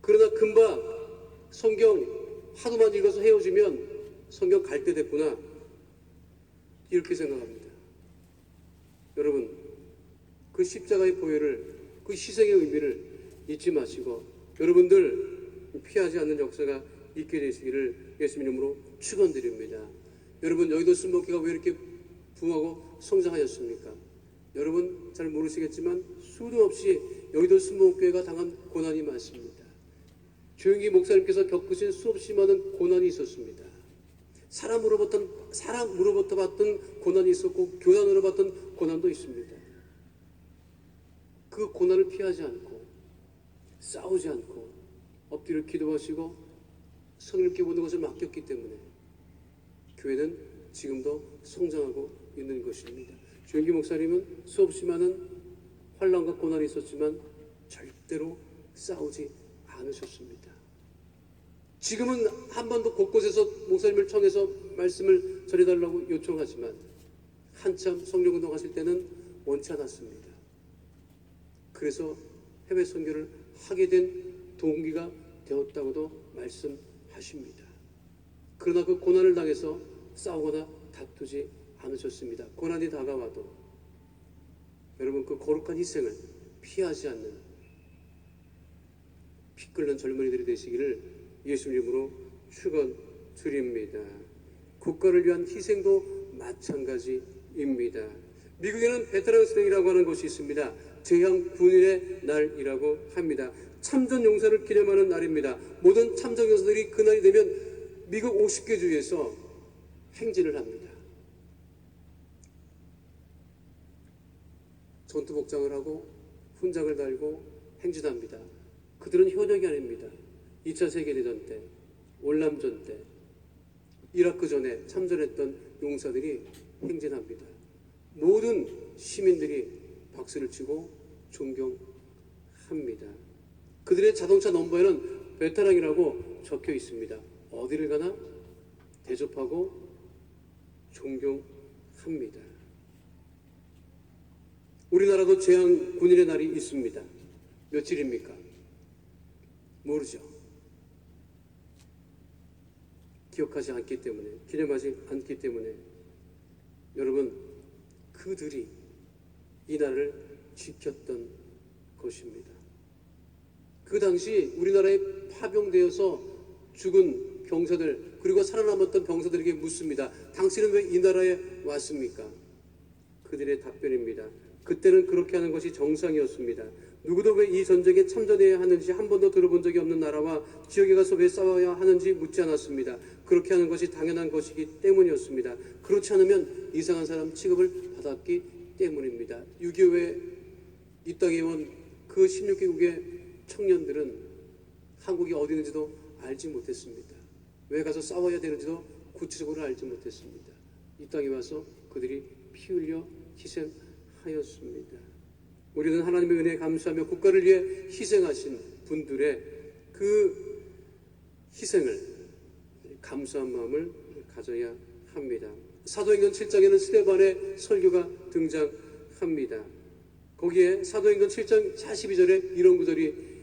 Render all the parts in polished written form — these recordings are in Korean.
그러나 금방 성경 하도만 읽어서 헤어지면 성경 갈 때 됐구나, 이렇게 생각합니다. 여러분, 그 십자가의 보혈을, 그 희생의 의미를 잊지 마시고 여러분들 피하지 않는 역사가 있게 되시기를 예수님 이름으로 축원드립니다. 여러분, 여의도 순복교가 왜 이렇게 부흥하고 성장하였습니까? 여러분 잘 모르시겠지만 수도 없이 여의도 순복교회가 당한 고난이 많습니다. 조영기 목사님께서 겪으신 수없이 많은 고난이 있었습니다. 사람으로부터 받던 고난이 있었고 교단으로 받던 고난도 있습니다. 그 고난을 피하지 않고 싸우지 않고 엎드려 기도하시고 성령께 모든 것을 맡겼기 때문에 교회는 지금도 성장하고 있는 것입니다. 조영기 목사님은 수없이 많은 환난과 고난이 있었지만 절대로 싸우지 않으셨습니다. 지금은 한반도 곳곳에서 목사님을 청해서 말씀을 전해달라고 요청하지만 한참 성령운동 하실 때는 원치 않았습니다. 그래서 해외 선교를 하게 된 동기가 되었다고도 말씀하십니다. 그러나 그 고난을 당해서 싸우거나 다투지 않으셨습니다. 고난이 다가와도 여러분 그 거룩한 희생을 피하지 않는 피 끓는 젊은이들이 되시기를 예수님 이름으로 축원드립니다. 국가를 위한 희생도 마찬가지입니다. 미국에는 베테랑스 데이라고 하는 것이 있습니다. 제향 군인의 날이라고 합니다. 참전 용사를 기념하는 날입니다. 모든 참전 용사들이 그날이 되면 미국 50개 주에서 행진을 합니다. 전투복장을 하고 훈장을 달고 행진합니다. 그들은 현역이 아닙니다. 2차 세계대전 때, 월남전 때, 이라크 전에 참전했던 용사들이 행진합니다. 모든 시민들이 박수를 치고 존경합니다. 그들의 자동차 넘버에는 베테랑이라고 적혀 있습니다. 어디를 가나 대접하고 존경합니다. 우리나라도 제향 군인의 날이 있습니다. 며칠입니까? 모르죠. 기억하지 않기 때문에, 기념하지 않기 때문에 여러분, 그들이 이 날을 지켰던 것입니다. 그 당시 우리나라에 파병되어서 죽은 병사들 그리고 살아남았던 병사들에게 묻습니다. 당신은 왜 이 나라에 왔습니까? 그들의 답변입니다. 그때는 그렇게 하는 것이 정상이었습니다. 누구도 왜 이 전쟁에 참전해야 하는지 한 번도 들어본 적이 없는 나라와 지역에 가서 왜 싸워야 하는지 묻지 않았습니다. 그렇게 하는 것이 당연한 것이기 때문이었습니다. 그렇지 않으면 이상한 사람 취급을 받았기 때문입니다. 6.25에 이 땅에 온 그 16개국의 청년들은 한국이 어디 있는지도 알지 못했습니다. 왜 가서 싸워야 되는지도 구체적으로 알지 못했습니다. 이 땅에 와서 그들이 피 흘려 희생하였습니다. 우리는 하나님의 은혜에 감사하며 국가를 위해 희생하신 분들의 그 희생을 감사한 마음을 가져야 합니다. 사도행전 7장에는 스데반의 설교가 등장합니다. 거기에 사도행전 7장 42절에 이런 구절이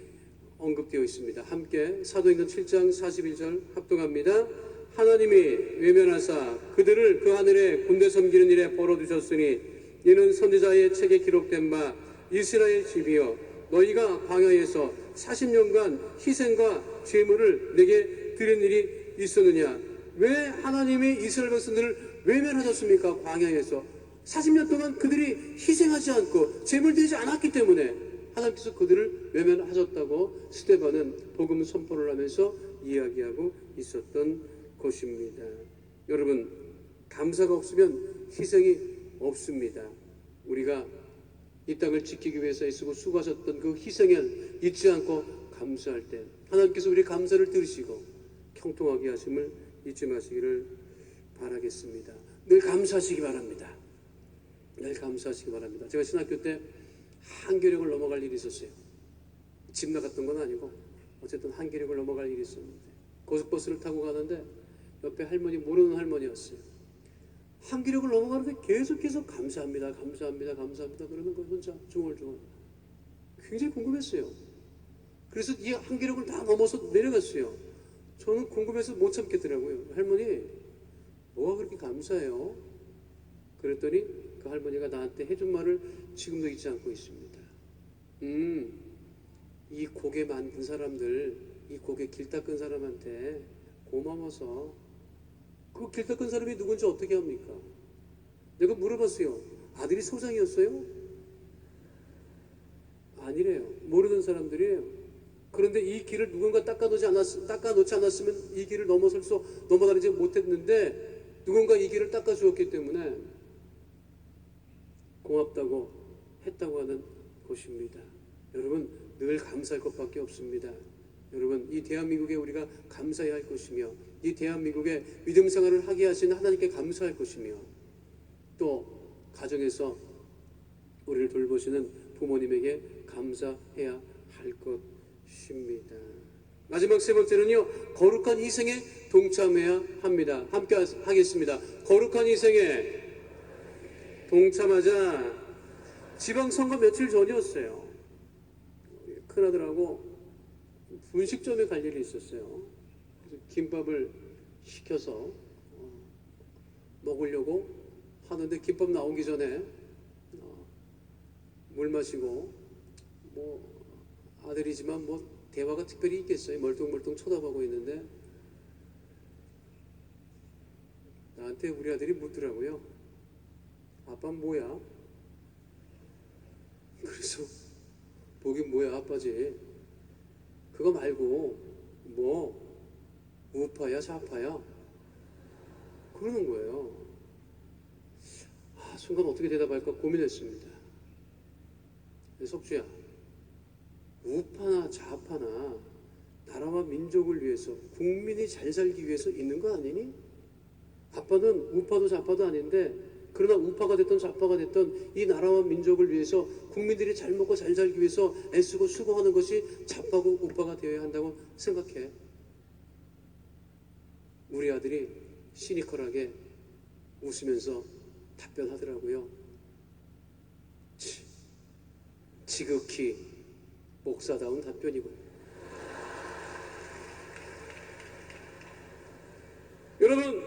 언급되어 있습니다. 함께 사도행전 7장 41절 합동합니다. 하나님이 외면하사 그들을 그 하늘에 군대 섬기는 일에 벌어두셨으니 이는 선지자의 책에 기록된 바 이스라엘 집이여 너희가 광야에서 40년간 희생과 제물을 내게 드린 일이 있었느냐? 왜 하나님이 이스라엘 백성들을 외면하셨습니까? 광야에서 40년 동안 그들이 희생하지 않고 제물 드리지 않았기 때문에 하나님께서 그들을 외면하셨다고 스데반은 복음 선포를 하면서 이야기하고 있었던 것입니다. 여러분, 감사가 없으면 희생이 없습니다. 우리가 이 땅을 지키기 위해서 애쓰고 수고하셨던 그 희생을 잊지 않고 감사할 때 하나님께서 우리 감사를 들으시고 형통하게 하심을 잊지 마시기를 바라겠습니다. 늘 감사하시기 바랍니다. 늘 감사하시기 바랍니다. 제가 신학교 때 한계령을 넘어갈 일이 있었어요. 집 나갔던 건 아니고 어쨌든 한계령을 넘어갈 일이 있었는데 고속버스를 타고 가는데 옆에 할머니, 모르는 할머니였어요. 한계령을 넘어가는데 계속해서 감사합니다, 감사합니다, 감사합니다 그러는 거 혼자 중얼중얼. 굉장히 궁금했어요. 그래서 이 한계력을 다 넘어서 내려갔어요. 저는 궁금해서 못 참겠더라고요. 할머니, 뭐가 그렇게 감사해요? 그랬더니 그 할머니가 나한테 해준 말을 지금도 잊지 않고 있습니다. 이 고개 만든 사람들, 이 고개 길 닦은 사람한테 고마워서. 그 길 닦은 사람이 누군지 어떻게 합니까? 내가 물어봤어요. 아들이 소장이었어요? 아니래요. 모르는 사람들이에요. 그런데 이 길을 누군가 닦아놓지 않았으면 이 길을 넘어다니지 못했는데 누군가 이 길을 닦아주었기 때문에 고맙다고 했다고 하는 것입니다. 여러분, 늘 감사할 것밖에 없습니다. 여러분, 이 대한민국에 우리가 감사해야 할 것이며, 이 대한민국에 믿음 생활을 하게 하신 하나님께 감사할 것이며, 또 가정에서 우리를 돌보시는 부모님에게 감사해야 할 것입니다. 마지막 세 번째는요, 거룩한 희생에 동참해야 합니다. 함께 하겠습니다. 거룩한 희생에 동참하자. 지방선거 며칠 전이었어요. 큰아들하고 분식점에 갈 일이 있었어요. 그래서 김밥을 시켜서 먹으려고 하는데 김밥 나오기 전에 물 마시고 아들이지만 대화가 특별히 있겠어요. 멀뚱멀뚱 쳐다보고 있는데 나한테 우리 아들이 묻더라고요. 아빠 뭐야? 그래서 보긴 뭐야 아빠지. 그거 말고 우파야 좌파야? 그러는 거예요. 순간 어떻게 대답할까 고민했습니다. 석주야, 우파나 좌파나 나라와 민족을 위해서, 국민이 잘 살기 위해서 있는 거 아니니? 아빠는 우파도 좌파도 아닌데, 그러나 우파가 됐던 좌파가 됐던 이 나라와 민족을 위해서, 국민들이 잘 먹고 잘 살기 위해서 애쓰고 수고하는 것이 좌파고 우파가 되어야 한다고 생각해. 우리 아들이 시니컬하게 웃으면서 답변하더라고요. 지극히 목사다운 답변이고요. 여러분,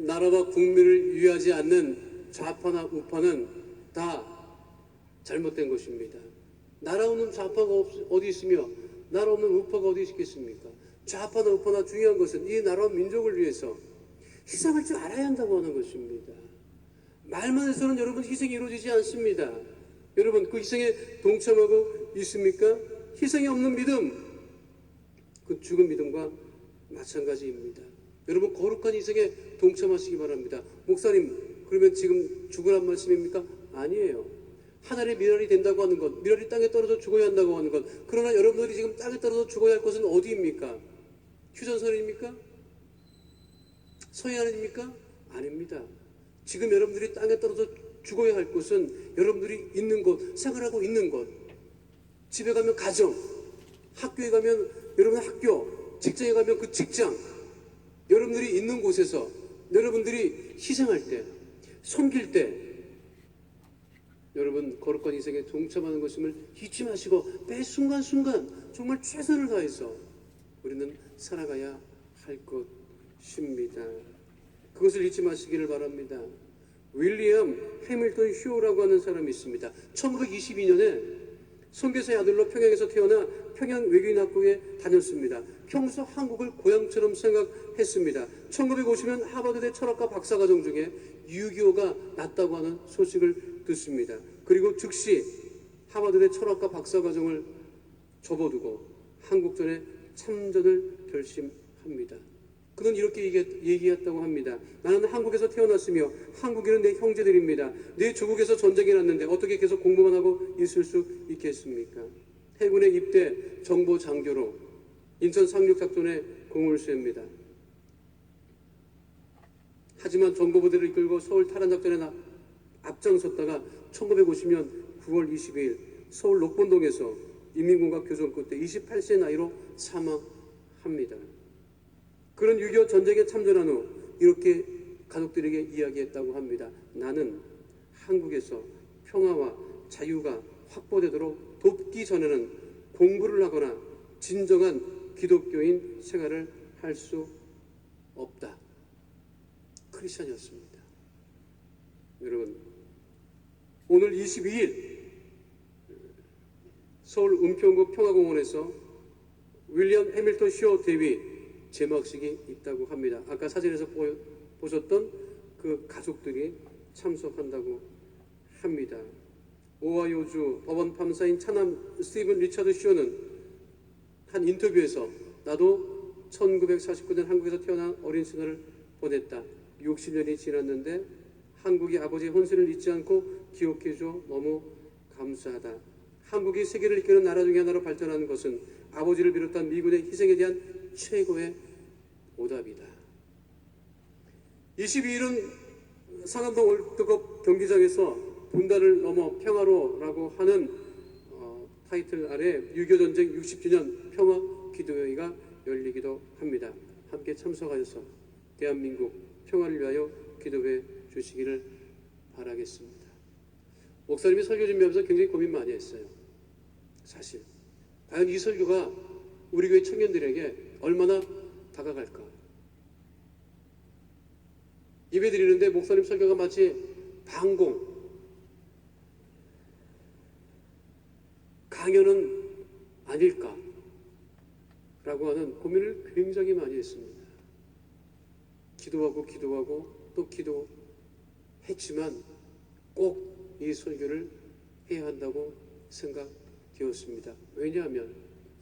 나라와 국민을 위하지 않는 좌파나 우파는 다 잘못된 것입니다. 나라 없는 좌파가 어디 있으며 나라 없는 우파가 어디 있겠습니까? 좌파나 우파나 중요한 것은 이 나라와 민족을 위해서 희생할 줄 알아야 한다고 하는 것입니다. 말만 해서는 여러분 희생이 이루어지지 않습니다. 여러분, 그 희생에 동참하고 있습니까? 희생이 없는 믿음, 그 죽은 믿음과 마찬가지입니다. 여러분, 거룩한 희생에 동참하시기 바랍니다. 목사님, 그러면 지금 죽으란 말씀입니까? 아니에요. 하늘의 미랄이 된다고 하는 것, 미랄이 땅에 떨어져 죽어야 한다고 하는 것, 그러나 여러분들이 지금 땅에 떨어져 죽어야 할 것은 어디입니까? 휴전선입니까? 서해안입니까? 아닙니다. 지금 여러분들이 땅에 떨어져 죽어야 할 곳은 여러분들이 있는 곳, 생활하고 있는 곳, 집에 가면 가정, 학교에 가면 여러분 학교, 직장에 가면 그 직장, 여러분들이 있는 곳에서 여러분들이 희생할 때, 섬길 때 여러분 거룩한 희생에 동참하는 것임을 잊지 마시고 매 순간순간 정말 최선을 다해서 우리는 살아가야 할 것입니다. 그것을 잊지 마시기를 바랍니다. 윌리엄 해밀턴 휴라고 하는 사람이 있습니다. 1922년에 선교사의 아들로 평양에서 태어나 평양 외교인학교에 다녔습니다. 평소 한국을 고향처럼 생각했습니다. 1950년 하버드대 철학과 박사과정 중에 유교가 났다고 하는 소식을 듣습니다. 그리고 즉시 하버드대 철학과 박사과정을 접어두고 한국전에 참전을 결심합니다. 그는 이렇게 얘기했다고 합니다. 나는 한국에서 태어났으며 한국인은 내 형제들입니다. 내 조국에서 전쟁이 났는데 어떻게 계속 공부만 하고 있을 수 있겠습니까? 해군에 입대 정보 장교로 인천 상륙작전에 공을 셉니다. 하지만 정보부대를 이끌고 서울 탈환작전에 앞장섰다가 1950년 9월 22일 서울 녹본동에서 인민공화 교전 끝에 28세 나이로 사망합니다. 그런 6.25 전쟁에 참전한 후 이렇게 가족들에게 이야기했다고 합니다. 나는 한국에서 평화와 자유가 확보되도록 돕기 전에는 공부를 하거나 진정한 기독교인 생활을 할 수 없다. 크리스천이었습니다. 여러분, 오늘 22일 서울 은평구 평화공원에서 윌리엄 해밀턴 쇼 대회 제막식이 있다고 합니다. 아까 사진에서 보셨던 그 가족들이 참석한다고 합니다. 오하이오주 법원 판사인 차남 스티븐 리차드 쇼는 한 인터뷰에서 나도 1949년 한국에서 태어난 어린 시절을 보냈다. 60년이 지났는데 한국이 아버지의 혼신을 잊지 않고 기억해줘 너무 감사하다. 한국이 세계를 이끄는 나라 중에 하나로 발전하는 것은 아버지를 비롯한 미군의 희생에 대한 최고의 보답이다. 22일은 상암동 월드컵 경기장에서 분단을 넘어 평화로라고 하는 타이틀 아래 6.25 전쟁 60주년 평화 기도회가 열리기도 합니다. 함께 참석하셔서 대한민국 평화를 위하여 기도해 주시기를 바라겠습니다. 목사님이 설교 준비하면서 굉장히 고민 많이 했어요. 사실 과연 이 설교가 우리 교회 청년들에게 얼마나 다가갈까? 예배 드리는데 목사님 설교가 마치 방공, 강연은 아닐까? 라고 하는 고민을 굉장히 많이 했습니다. 기도하고 또 기도했지만 꼭 이 설교를 해야 한다고 생각되었습니다. 왜냐하면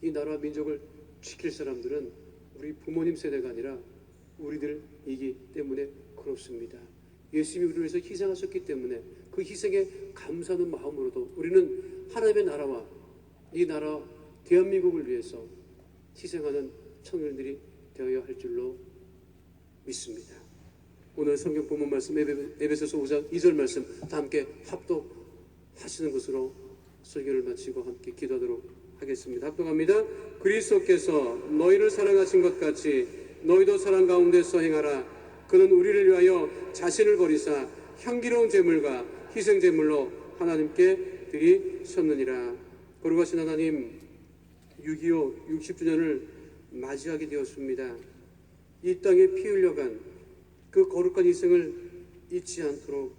이 나라와 민족을 지킬 사람들은 우리 부모님 세대가 아니라 우리들이기 때문에 그렇습니다. 예수님이 우리를 위해서 희생하셨기 때문에 그 희생에 감사하는 마음으로도 우리는 하나님의 나라와 이 나라 대한민국을 위해서 희생하는 청년들이 되어야 할 줄로 믿습니다. 오늘 성경 본문 말씀 에베소서 5장 2절 말씀 다 함께 합독하시는 것으로 설교를 마치고 함께 기도하도록 하겠습니다. 합독합니다. 그리스도께서 너희를 사랑하신 것 같이 너희도 사랑 가운데서 행하라. 그는 우리를 위하여 자신을 버리사 향기로운 제물과 희생 제물로 하나님께 드리셨느니라. 거룩하신 하나님, 6.25 60주년을 맞이하게 되었습니다. 이 땅에 피 흘려간 그 거룩한 희생을 잊지 않도록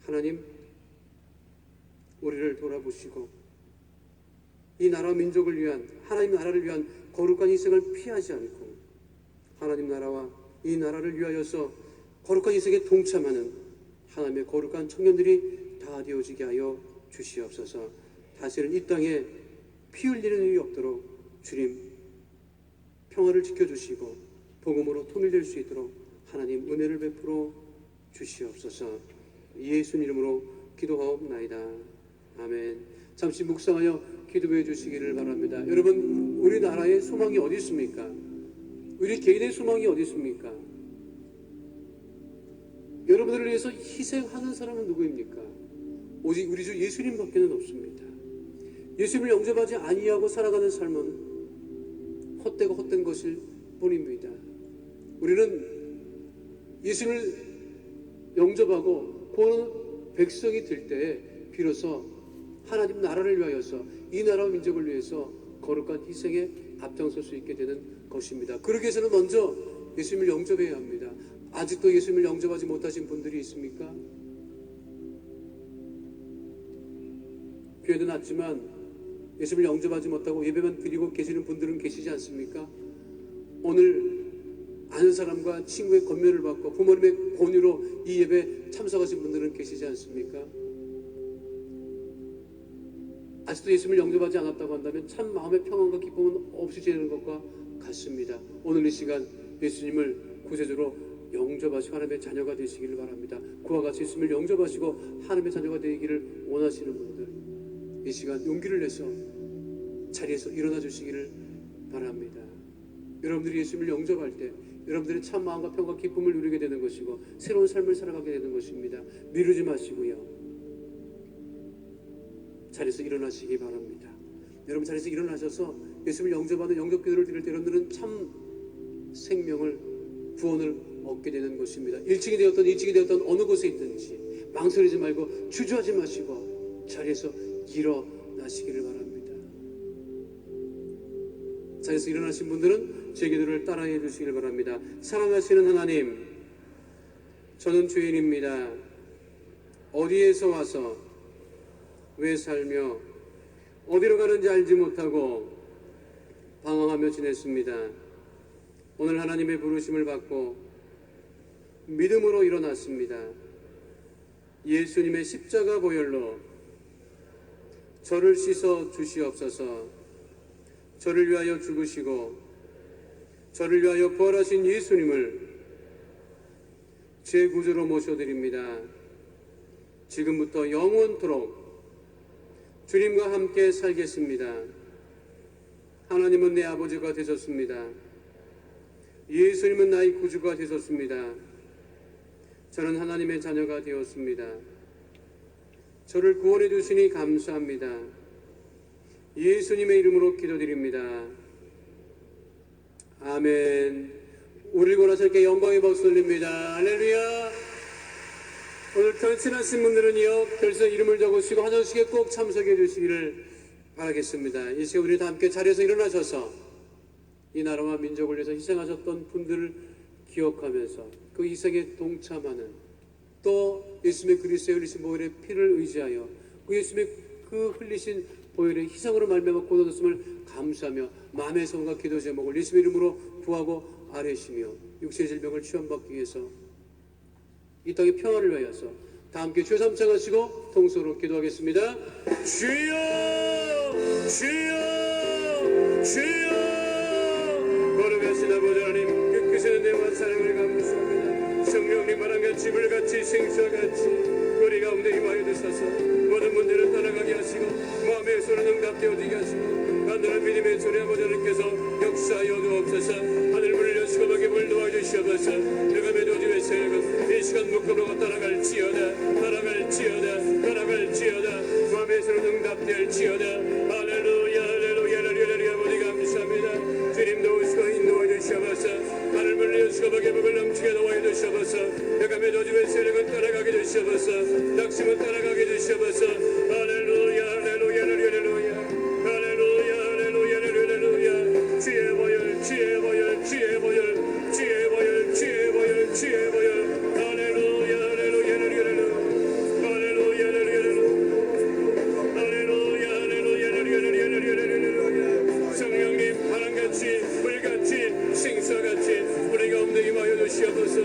하나님 우리를 돌아보시고 이 나라 민족을 위한 하나님 나라를 위한 거룩한 희생을 피하지 않고 하나님 나라와 이 나라를 위하여서 거룩한 희생에 동참하는 하나님의 거룩한 청년들이 다 되어지게 하여 주시옵소서. 다시는 이 땅에 피 흘리는 일이 없도록 주님 평화를 지켜주시고 복음으로 통일될 수 있도록 하나님 은혜를 베풀어 주시옵소서. 예수님 이름으로 기도하옵나이다. 아멘. 잠시 묵상하여 기도해 주시기를 바랍니다. 여러분, 우리나라의 소망이 어디 있습니까? 우리 개인의 소망이 어디 있습니까? 여러분들을 위해서 희생하는 사람은 누구입니까? 오직 우리 주 예수님밖에는 없습니다. 예수님을 영접하지 아니하고 살아가는 삶은 헛되고 헛된 것일 뿐입니다. 우리는 예수님을 영접하고 그 백성이 될 때에 비로소 하나님 나라를 위하여서 이 나라와 민족을 위해서 거룩한 희생에 앞장설 수 있게 되는 것입니다. 그러기 위해서는 먼저 예수님을 영접해야 합니다. 아직도 예수님을 영접하지 못하신 분들이 있습니까? 교회도 났지만 예수님을 영접하지 못하고 예배만 드리고 계시는 분들은 계시지 않습니까? 오늘 아는 사람과 친구의 권면을 받고 부모님의 권유로 이 예배에 참석하신 분들은 계시지 않습니까? 아직도 예수님을 영접하지 않았다고 한다면 참 마음의 평안과 기쁨은 없이 지내는 것과 같습니다. 오늘 이 시간 예수님을 구세주로 영접하시고 하나님의 자녀가 되시기를 바랍니다. 그와 같이 예수님을 영접하시고 하나님의 자녀가 되기를 원하시는 분들, 이 시간 용기를 내서 자리에서 일어나 주시기를 바랍니다. 여러분들이 예수님을 영접할 때 여러분들의 참 마음과 평과 기쁨을 누리게 되는 것이고 새로운 삶을 살아가게 되는 것입니다. 미루지 마시고요. 자리에서 일어나시기 바랍니다. 여러분 자리에서 일어나셔서 예수님을 영접하는 영접 기도를 드릴 때 여러분들은 참 생명을 구원을 얻게 되는 것입니다. 1층이 되었던 2층이 되었던 어느 곳에 있든지 망설이지 말고 주저하지 마시고 자리에서 일어나시기를 바랍니다. 자리에서 일어나신 분들은 제 기도를 따라해 주시길 바랍니다. 사랑하시는 하나님, 저는 죄인입니다. 어디에서 와서 왜 살며 어디로 가는지 알지 못하고 방황하며 지냈습니다. 오늘 하나님의 부르심을 받고 믿음으로 일어났습니다. 예수님의 십자가 보혈로 저를 씻어 주시옵소서. 저를 위하여 죽으시고 저를 위하여 부활하신 예수님을 제 구주로 모셔드립니다. 지금부터 영원토록 주님과 함께 살겠습니다. 하나님은 내 아버지가 되셨습니다. 예수님은 나의 구주가 되셨습니다. 저는 하나님의 자녀가 되었습니다. 저를 구원해 주시니 감사합니다. 예수님의 이름으로 기도드립니다. 아멘. 우리를 원하실게 영광의 박수 올립니다. 할렐루야. 오늘 결신하신 분들은요, 결선 이름을 적으시고 화장실에 꼭 참석해 주시기를 바라겠습니다. 이 시간 우리 다 함께 자리에서 일어나셔서 이 나라와 민족을 위해서 희생하셨던 분들을 기억하면서 그 희생에 동참하는, 또 예수님의 그리스도의 흘리신 보혈의 피를 의지하여 그 예수님의 그 흘리신 보혈의 희생으로 말미암아 구원받았음을 감사하며 마음의 소원과 기도 제목을 예수의 이름으로 구하고 아뢰시며 육체의 질병을 치유받기 위해서 이 땅의 평화를 위하여서 다 함께 주여 삼창하시고 통성으로 기도하겠습니다. 주여 주여 주여. 거룩하신 아버지 하나님, 그 크신 은혜와 사랑을 감사합니다. 성령님 바람같이 불같이 생수와같이 우리 가운데 임하여 주셔서 모든 문제를 따라가게 하시고 마음의 소리는 응답되어지게 하시고 간절한 믿음의 소리 아버지 하나님께서 역사하여 주옵소서. 하늘문을 여시고 벽에 문을 도와주시옵소서. 내가 매도지의 세력은 이 시간 묶음으로 따라갈지어다 따라갈지어다 따라갈지어다. 마음의 소리는 응답될지어다. 할렐루야 할렐루야 할렐루야. 아버지 감사합니다. 주님 도우시고 인도하여 주시옵소서. 하늘문을 여시고 벽에 문을 넘치게 도와여 주시옵소서. 내가 매도지의 세력은 따라가게 주시옵소서. 낙심은 따라가게 주시옵소서. 할렐루야 할렐루야 할렐루야 할렐루야 할렐루야 할렐루야. 주의 보혈 주의 보혈 주의 보혈 주의 보혈 주의 보혈 주의 보혈. 할렐루야 할렐루야 할렐루야 할렐루야 할렐루야 할렐루야 할렐루야. 성령님 바람같이 불같이 생수와같이 우리 가운데 임하여 주시옵소서.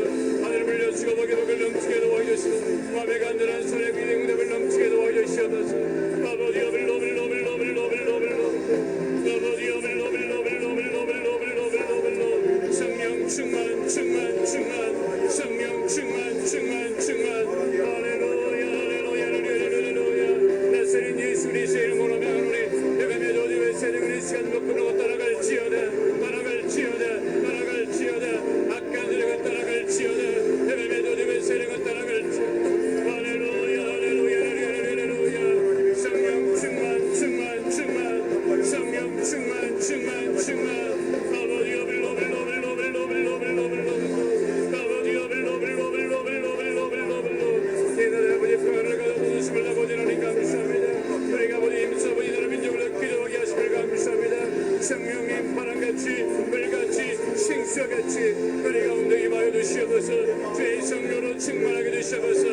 하늘을 여시고 벽에 벽을 넘치게 도와여 주시고 마음에 간절한 손에 믿음의 응답을 넘치게 도와여 주시옵소서. 아버지 성령 충만 충만 충만 성령 충만 충만 충만. 할렐루야 할렐루야 할렐루야. 나세린 예수 그리스도의 이름으로 명하노니 내가 매도지의 세력을 이 시간 묶음으로 따라갈지어다 따라갈지어다 따라갈지어다. 악한 세력은 따라갈지어다. 내가 매도지의 세력은 따라갈지어다. 할렐루야 할렐루야 할렐루야. 성령 충만 충만 충만 성령 충만 충만 충만. 아버지 평안을 가져주심을 아버지 하나님 감사합니다. 우리가 아버지 임수 아버지 나라 민족을 기도하게 하심을 감사합니다. 성령님 바람같이 불같이 생수와같이 우리 가운데 임하여 주시옵소서. 주의 성령으로 충만하게 주시옵소서.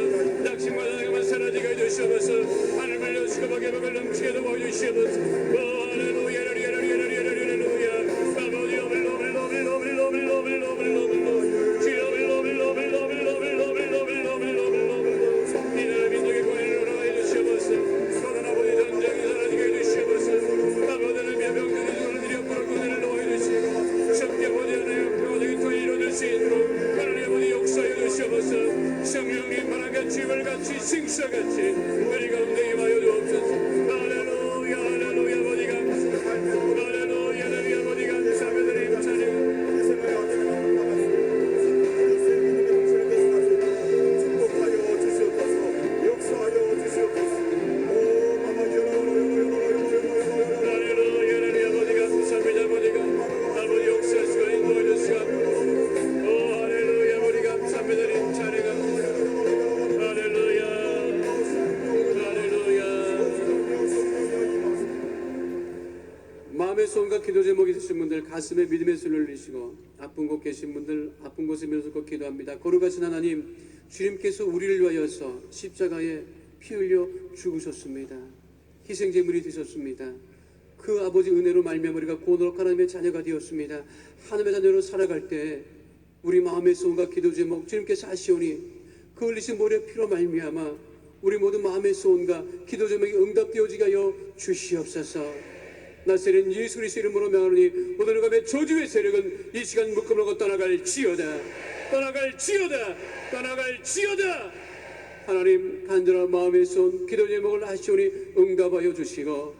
낙심과 나가만 사라지게 해주시옵소서. 하늘을 여시고 벽에 벽을 넘치게 도와주시옵소서. 할렐루야 할렐루야 할렐루야. 아버지 성령님 바람같이 불같이 생수와같이 우리 가운데 임하여 주옵소서. 할렐루야 할렐루야. 아버지가 소원과 기도 제목이 있으신 분들 가슴에 믿음의 손을 올리시고 아픈 곳 계신 분들 아픈 곳에 밀어서 기도합니다. 거룩하신 하나님, 주님께서 우리를 위하여서 십자가에 피 흘려 죽으셨습니다. 희생제물이 되셨습니다. 그 아버지 은혜로 말미암아 우리가 거룩한 하나님의 자녀가 되었습니다. 하나님의 자녀로 살아갈 때 우리 마음의 소원과 기도 제목 주님께서 하시오니 그 흘리신 보혈의 피로 말미암아 우리 모두 마음의 소원과 기도 제목이 응답되어지게 하여 주시옵소서. 나세린 예수 그리스도 이름으로 명하노니 모든 흑암의 저주의 세력은 이 시간 묶음으로 떠나갈지어다. 떠나갈지어다. 떠나갈지어다. 하나님, 간절한 마음의 손 기도 제목을 하시오니 응답하여 주시고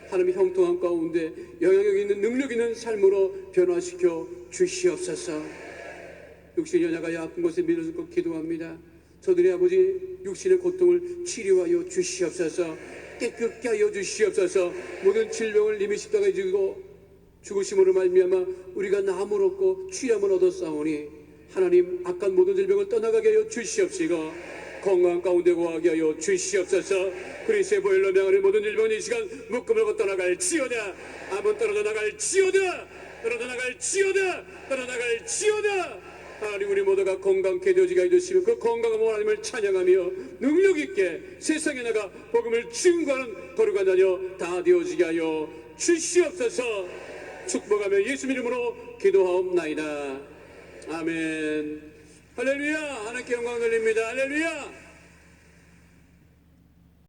하나님 형통한 가운데 영향력 있는 능력 있는 삶으로 변화시켜 주시옵소서. 육신이 연약하여 아픈 곳에 밀어서 기도합니다. 저들의 아버지 육신의 고통을 치료하여 주시옵소서. 깨끗게 하여 주시옵소서. 모든 질병을 님이 십자가에 지고 죽으심으로 말미암아 우리가 나음을 얻고 취함을 얻었사오니 하나님 악한 모든 질병을 떠나가게 하여 주시옵시고 건강 가운데 거하게 하여 주시옵소서. 그리스도의 보혈로 명하는 모든 질병은 이 시간 묶음을 떠나갈지어다. 암은 떨어져 나갈지어다. 떨어져 나갈지어다. 떨어져 나갈지어다. 하나님, 우리 모두가 건강케 되어지게 해주시며 그 건강한 하나님을 찬양하며 능력 있게 세상에 나가 복음을 증거하는 거룩한 자녀 다 되어지게 하여 주시옵소서. 축복하며 예수 이름으로 기도하옵나이다. 아멘. 할렐루야. 하나님께 영광 돌립니다. 할렐루야.